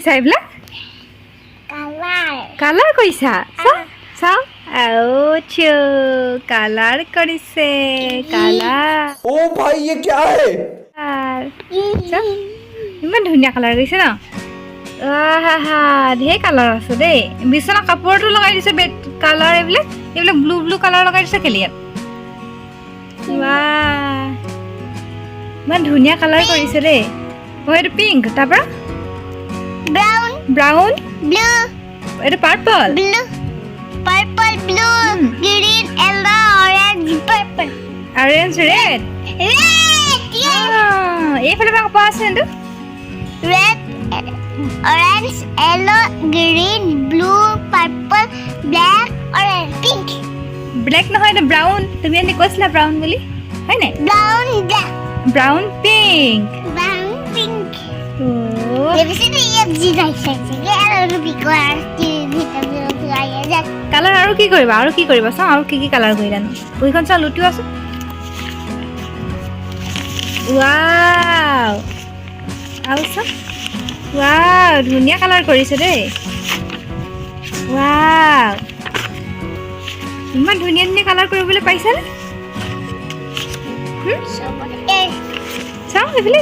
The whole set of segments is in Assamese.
কৰিছা এইবিলাক কালাৰ কৰিছা চাও আউচো কালাৰ কৰিছে কালাৰ ओ भाई ये क्या है ইমান ধুনীয়া কালাৰ কৰিছে ন আহা ধেৰ কালাৰ আছে দেই বিছনা কাপোৰটো লগাই দিছে বেড কালাৰ এইবিলাক ব্লু ব্লু কালাৰ লগাই দিছে কেলিয়াত বাহ ইমান ধুনীয়া কালাৰ কৰিছে দেই এইটো পিংক তাৰপৰা ব্ৰাউন ব্লু এইটো purple blue purple blue green yellow orange purple orange red red এইফালে পৰা কাপোৰ আছে এইটো red orange yellow green blue purple black orange pink black নহয় এইটো ব্ৰাউন তুমি এনে কৈছিলা ব্ৰাউন বুলি হয় নাই brown black brown pink brown pink Lebih ya bisa saja kalau bikin vitamin colour আৰু কি কৰিবা চাওঁ আৰু কি কালাৰ কৰিলানো বহিখন চাওঁ লুটিও আছে ৱাও আৰু চাওঁ ৱাও ধুনীয়া কালাৰ কৰিছে দেই ৱাও ইমান ধুনীয়া ধুনীয়া কালাৰ কৰিবলৈ পাইছানে চাওঁ এইফালে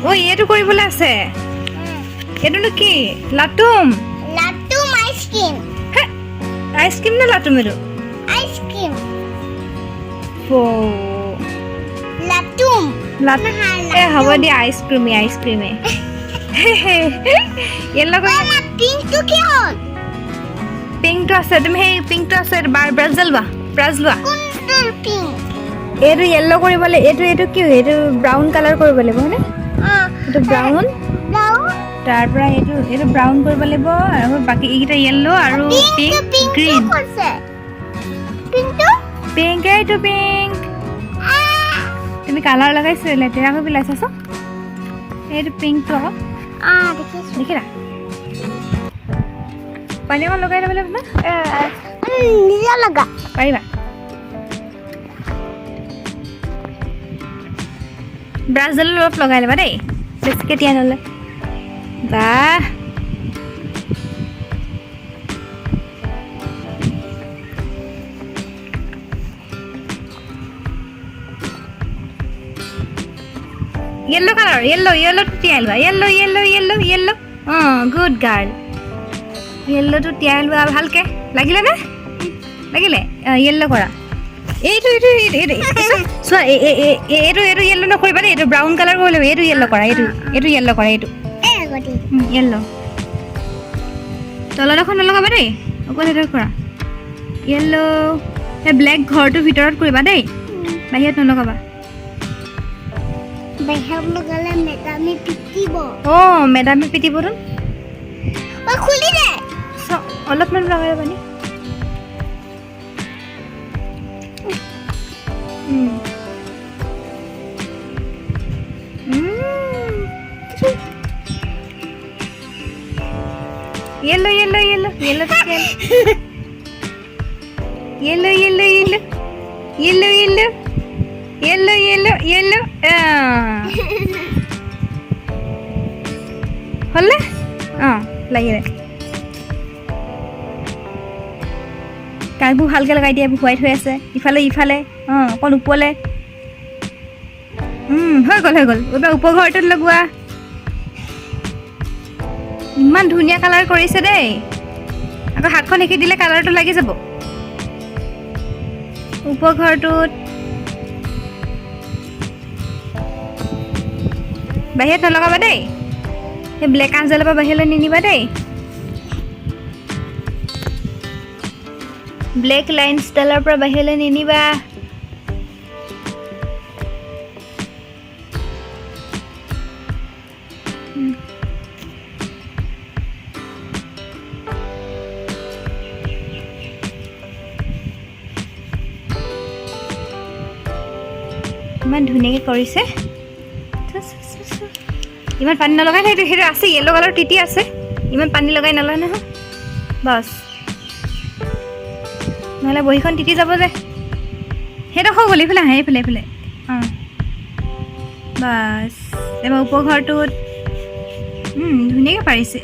ঐ এইটো কৰিবলৈ আছে এইটোনো কি লাটুম আইচক্ৰীম নে লাটুম এইটো হ'ব দিয়া আইচক্ৰীমে পিংকটো আছে তুমি সেই পিংকটো আছে ব্ৰাছ লোৱা এইটো য়েল্লো কৰিব লাগিব এইটো কি এইটো ব্ৰাউন কালাৰ কৰিব লাগিব হয়নে এইটো ব্ৰাউন তাৰ পৰা এইটো ব্ৰাউন কৰিব লাগিব আৰু বাকি এইকেইটা য়েল্লো আৰু পিংক গ্ৰীন পিংক এইটো পিংক তুমি কালাৰ লগাইছে লেতেৰা কৰি পেলাইছা চোন এইটো পিংকটো আকৌ দেখিলা পানী অকণ লগাই ল'ব লাগিব না পাৰিবা ব্ৰাছডাল অলপ লগাই ল'বা দেই বেছিকৈ তিয়া নলয় বাহ য়েল্লো কালাৰ য়েল্লোটো তিয়াই লোৱা য়েল্লো গুড গাৰ্ল য়েল্লোটো তিয়াই লোৱা ভালকৈ লাগিলে য়েল্লো কৰা এইটো চোৱা এইটো য়েল্লো নকৰিবা দেই এইটো ব্ৰাউন কালাৰ কৰিব লাগিব এইটো য়েল্লো কৰা এইটো য়েল্লো কৰা এইটো য়েল্লো তলত এখন নলগাবা দেই অকল সেইটো কৰা য়েল্লো সেই ব্লেক ঘৰটোৰ ভিতৰত কৰিবা দেই বাহিৰত নলগাবা মেডামে পিটিবতো অলপমান লগাই ল'বা নি Yellow. Hola? Lagi কাইবোৰ ভালকৈ লগাই দিয়া হোৱাইট হৈ আছে ইফালে অকণ ওপৰলৈ হৈ গ'ল এইবাৰ ওপৰ ঘৰটোত লগোৱা ইমান ধুনীয়া কালাৰ কৰিছে দেই আকৌ হাতখন হেকি দিলে কালাৰটো লাগি যাব ওপৰ ঘৰটোত বাহিৰত নলগাবা দেই সেই ব্লেক আঞ্জালৰ পৰা বাহিৰলৈ নিনিবা দেই ব্লেক লাইনছডালৰ পৰা বাহিৰলৈ নিনিবা ইমান ধুনীয়াকৈ কৰিছে ইমান পানী নলগাই নাই সেইটো আছে য়েল্লো কালাৰ তিতি আছে ইমান পানী লগাই নলয় নহয় বাছ নহ'লে বহিখন তিতি যাব যে সেইডোখৰ গ'ল এইফালে বাছ এবাৰ ওপৰ ঘৰটোত ধুনীয়াকৈ পাৰিছে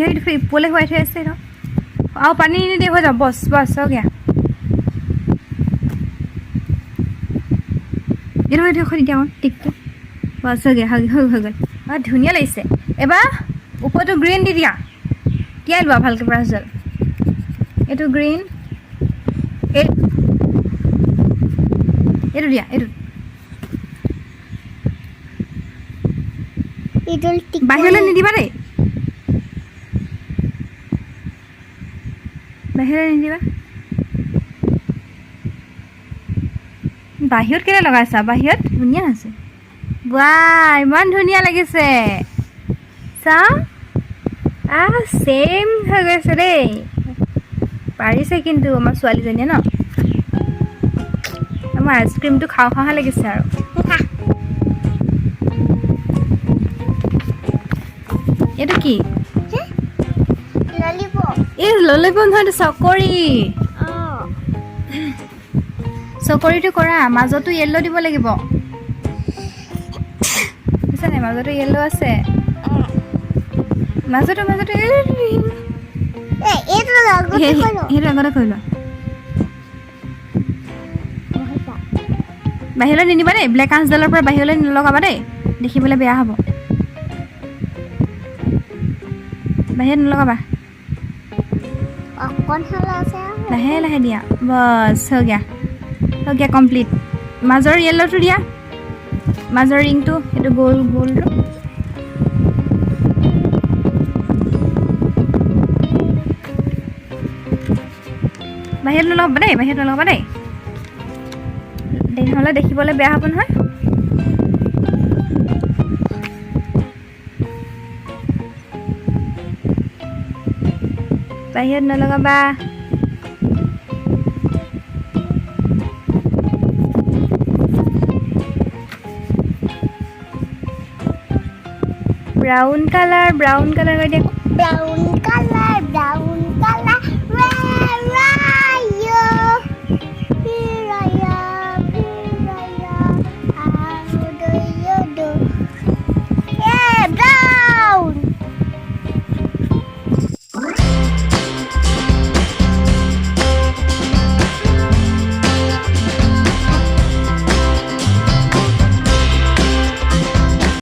এইটো ইপলে হোৱাই থৈ আছে ন আৰু পানী নিদিয়ে হৈ যাব বছ বছ হৈ গয়া এইটো হৈ থৈ দিয়া টিকটো বছ হৈ গয়া হৈ গ'ল ধুনীয়া লাগিছে এবাৰ ওপৰটো গ্ৰীণ দি দিয়া তিয়াই লোৱা ভালকৈ ব্ৰাছডাল এইটো গ্ৰীণ এইটো দিয়া এইটো বাহিৰলৈ নিদিবা দেই বাহিৰত নিদিবা বাহিৰত কেলে লগাইছা বাহিৰত ধুনীয়া আছে বাহ ইমান ধুনীয়া লাগিছে চা ছেম হৈ গৈছে দেই পাৰিছে কিন্তু আমাৰ ছোৱালীজনীয়ে ন আমাৰ আইচক্ৰীমটো খাওঁ খাওঁ লাগিছে আৰু এইটো কি এই ললিপপ নহয় চকৰি চকৰিটো কৰা মাজতো য়েল্লো দিব লাগিব বুজিছা নাই মাজতো য়েল্লো আছে মাজতো সেইটো আগতে কৰি লোৱা বাহিৰলৈ নিদিবা দেই ব্লেক আঁচডালৰ পৰা বাহিৰলৈ নলগাবা দেই দেখিবলৈ বেয়া হ'ব বাহিৰত নলগাবা লাহে লাহে দিয়া বছ হৈ গয়া কমপ্লিট মাজৰ য়েল্লোটো দিয়া মাজৰ ৰিংটো সেইটো গোলটো বাহিৰত নলগাবা দেই নহ'লে দেখিবলৈ বেয়া হ'ব নহয় বাহিৰত নলগাবা ব্ৰাউন কালাৰ কৰি দিয়া ব্ৰাউন কালাৰ